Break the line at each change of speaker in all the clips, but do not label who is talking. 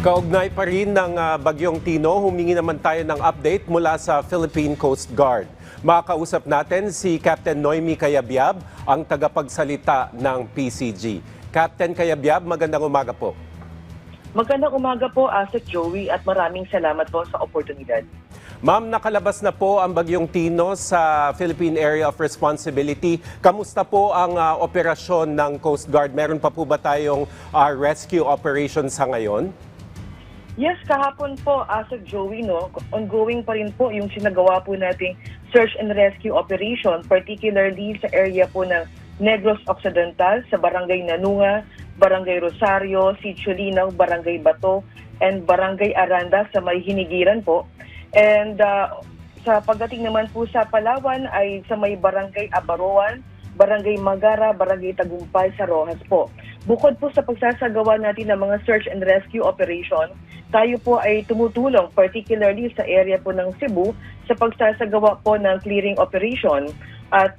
Kaugnay pa rin ng Bagyong Tino, humingi naman tayo ng update mula sa Philippine Coast Guard. Makakausap natin si Captain Noemi Cayabyab, ang tagapagsalita ng PCG. Captain Cayabyab, magandang umaga po.
Magandang umaga po, Asek Joey, at maraming salamat po sa oportunidad.
Ma'am, nakalabas na po ang Bagyong Tino sa Philippine Area of Responsibility. Kamusta po ang operasyon ng Coast Guard? Meron pa po ba tayong rescue operation sa ngayon?
Yes, kahapon po, Asek Joey, ongoing pa rin po yung sinagawa po nating search and rescue operation, particularly sa area po ng Negros Occidental, sa Barangay Nanunga, Barangay Rosario, Sitio Linaw, Barangay Bato, and Barangay Aranda sa may Hinigiran po. And sa pagdating naman po sa Palawan ay sa may Barangay Abaroan, Barangay Magara, Barangay Tagumpay sa Rojas po. Bukod po sa pagsasagawa natin ng mga search and rescue operation, tayo po ay tumutulong particularly sa area po ng Cebu sa pagsasagawa po ng clearing operation at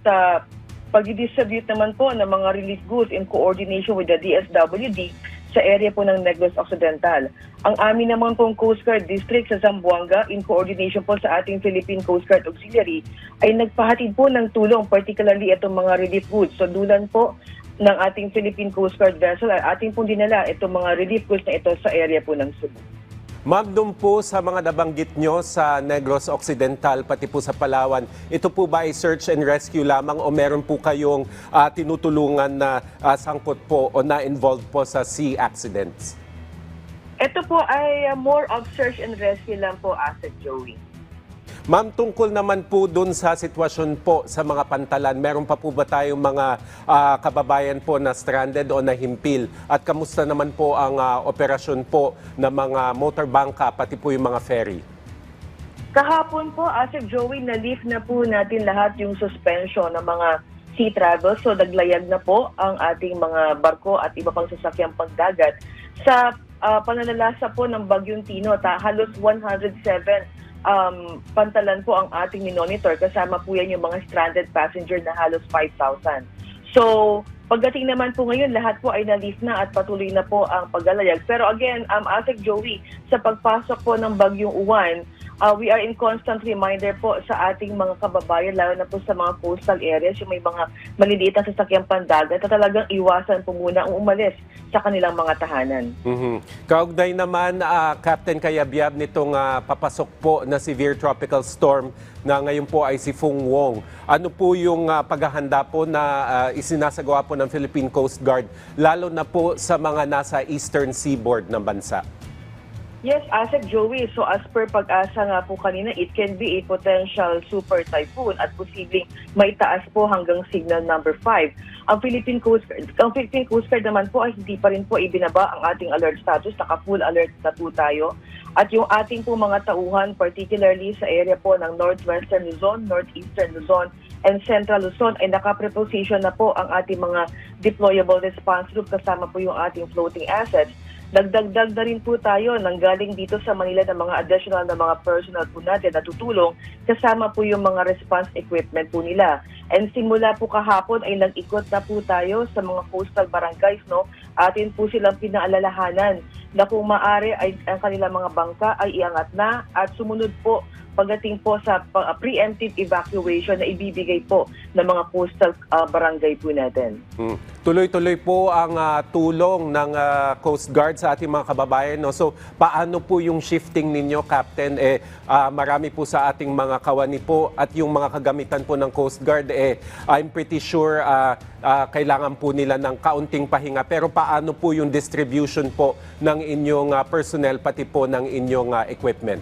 pag-distribute naman po ng mga relief goods in coordination with the DSWD sa area po ng Negros Occidental. Ang amin naman pong Coast Guard District sa Zamboanga in coordination po sa ating Philippine Coast Guard Auxiliary ay nagpahatid po ng tulong, particularly itong mga relief goods. So dulan po ng ating Philippine Coast Guard vessel ay ating pong dinala itong mga relief goods na ito sa area po ng Cebu.
Ma'am, doon po sa mga nabanggit nyo sa Negros Occidental, pati po sa Palawan, ito po ba ay search and rescue lamang o meron po kayong tinutulungan na sangkot po o na-involved po sa sea accidents?
Ito po ay more of search and rescue lang po, Asset Joey.
Ma'am, tungkol naman po doon sa sitwasyon po sa mga pantalan, meron pa po ba tayong mga kababayan po na stranded o nahimpil? At kamusta naman po ang operasyon po ng mga motorbangka, pati po yung mga ferry?
Kahapon po, Asset Joey, na-lift na po natin lahat yung suspension ng mga sea travel. So naglayag na po ang ating mga barko at iba pang sasakyang pagdagat. Sa pananalasa po ng Bagyong Tino, halos 107 pantalan po ang ating minonitor. Kasama po yan yung mga stranded passenger na halos 5,000. So, pagdating naman po ngayon, lahat po ay na-lift na at patuloy na po ang paglalayag. Pero again, Asek Joey, sa pagpasok po ng Bagyong Uwan, we are in constant reminder po sa ating mga kababayan, lalo na po sa mga coastal areas, yung may mga maliliit na sasakyang pandagat, na talagang iwasan po muna ang umalis sa kanilang mga tahanan.
Kaugnay naman, Captain Cayabyab, nitong papasok po na severe tropical storm na ngayon po ay si Fung Wong. Ano po yung paghahanda po na isinasagawa po ng Philippine Coast Guard, lalo na po sa mga nasa eastern seaboard ng bansa?
Yes, Asek Joey. So as per pag-asa nga po kanina, it can be a potential super typhoon at posibleng may taas po hanggang signal number 5. Ang Philippine Coast Guard naman po ay hindi pa rin po ibinaba ang ating alert status. Naka-full alert na po tayo. At yung ating po mga tauhan, particularly sa area po ng Northwestern Luzon, Northeastern Luzon, and Central Luzon, ay naka-preposition na po ang ating mga deployable response group kasama po yung ating floating assets. Nagdagdag na rin po tayo nang galing dito sa Manila ng mga additional na mga personnel po natin na tutulong kasama po yung mga response equipment po nila. And simula po kahapon ay nag-ikot na po tayo sa mga coastal barangays, Atin po silang pinaalalahanan na kung maaari ay ang kanilang mga bangka ay iangat na at sumunod po pagdating po sa preemptive evacuation na ibibigay po ng mga coastal barangay po natin.
Tuloy-tuloy po ang tulong ng Coast Guard sa ating mga kababayan. So, paano po yung shifting ninyo, Captain? Marami po sa ating mga kawani po at yung mga kagamitan po ng Coast Guard, I'm pretty sure kailangan po nila ng kaunting pahinga. Pero paano po yung distribution po ng inyong personnel pati po ng inyong equipment?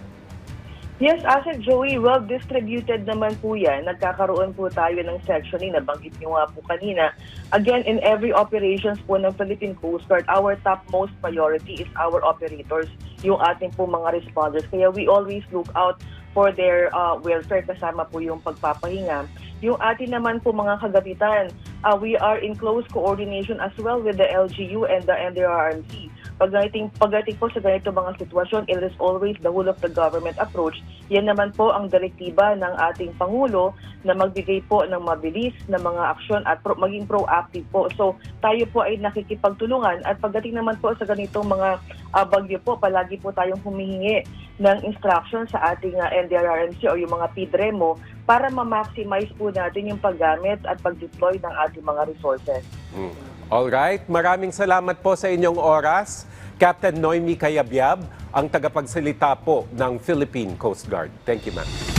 Yes, Asek Joey, well distributed naman po yan. Nagkakaroon po tayo ng sectioning, nabanggit niyo nga po kanina. Again, in every operations po ng Philippine Coast Guard, our topmost priority is our operators, yung ating po mga responders. Kaya we always look out for their welfare kasama po yung pagpapahinga. Yung atin naman po mga kagabitan, we are in close coordination as well with the LGU and the NDRRMC. Pagdating po sa ganito mga sitwasyon, it is always the whole of the government approach. Yan naman po ang direktiba ng ating Pangulo na magbigay po ng mabilis na mga aksyon at maging proactive po. So tayo po ay nakikipagtulungan at pagdating naman po sa ganitong mga bagyo po, palagi po tayong humihingi ng instruction sa ating NDRRMC o yung mga PDREMO para ma-maximize po natin yung paggamit at pag-deploy ng ating mga resources.
Alright, maraming salamat po sa inyong oras. Captain Noemi Cayabyab, ang tagapagsalita po ng Philippine Coast Guard. Thank you, ma'am.